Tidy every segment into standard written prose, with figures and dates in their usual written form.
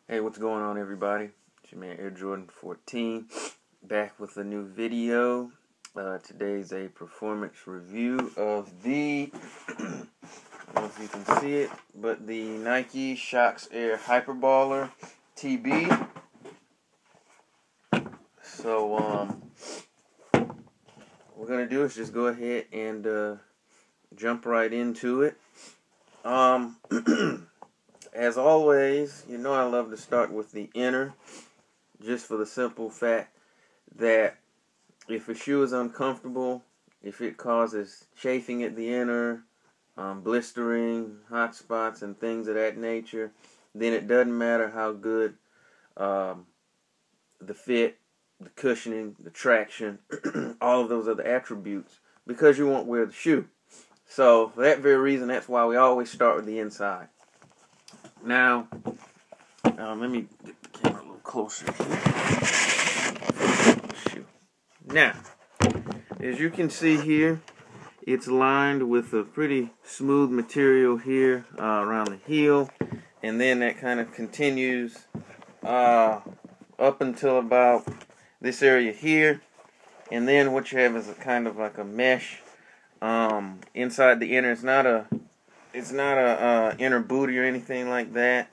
Hey, what's going on, everybody? It's your man Air Jordan 14 back with a new video. Today's a performance review of the I don't know if you can see it, but the Nike Shox Air Hyperballer TB. So what we're gonna do is just go ahead and jump right into it. As always, you know I love to start with the inner, just for the simple fact that if a shoe is uncomfortable, if it causes chafing at the inner, blistering, hot spots, and things of that nature, then it doesn't matter how good the fit, the cushioning, the traction, all of those other attributes, because you won't wear the shoe. So for that very reason, that's why we always start with the inside. Now, let me get the camera a little closer here. Now, as you can see here, it's lined with a pretty smooth material here around the heel, and then that kind of continues up until about this area here, and then what you have is a kind of like a mesh inside the inner. It's not a inner booty or anything like that,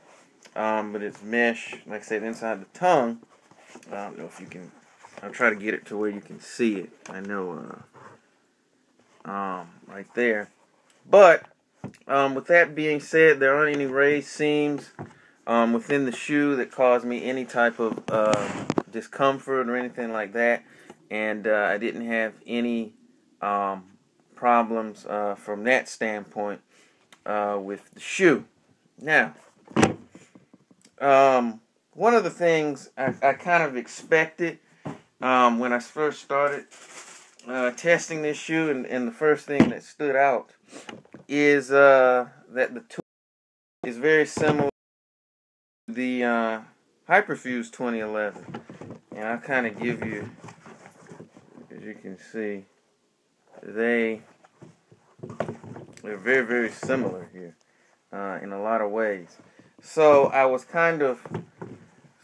but it's mesh, like I said, inside the tongue. I don't know if you can. I'll try to get it to where you can see it. I know, right there. But with that being said, there aren't any raised seams within the shoe that cause me any type of discomfort or anything like that, and I didn't have any problems from that standpoint with the shoe. Now, one of the things I kind of expected when I first started testing this shoe, and the first thing that stood out is that the tougue is very similar to the Hyperfuse 2011. And I'll kind of give you, as you can see, they're very, very similar here in a lot of ways. So I was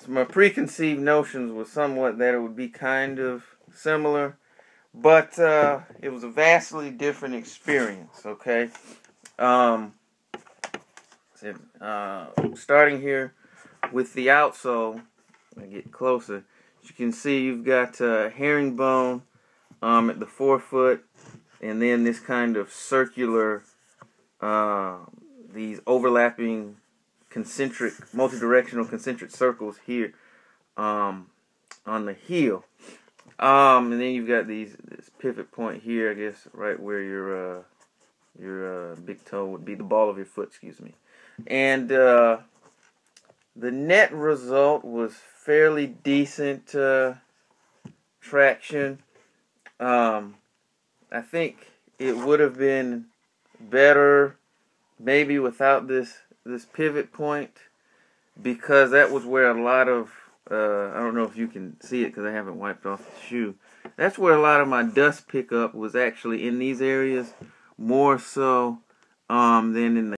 my preconceived notions was somewhat that it would be kind of similar, but it was a vastly different experience, okay? Starting here with the outsole, I get closer, as you can see, you've got herringbone at the forefoot, and then this kind of circular, these overlapping concentric, multi-directional concentric circles here on the heel. And then you've got this pivot point here, I guess, right where your big toe would be, the ball of your foot, excuse me. And the net result was fairly decent traction. I think it would have been better maybe without this pivot point, because that was where a lot of I don't know if you can see it because I haven't wiped off the shoe. That's where a lot of my dust pickup was actually in these areas, more so than in the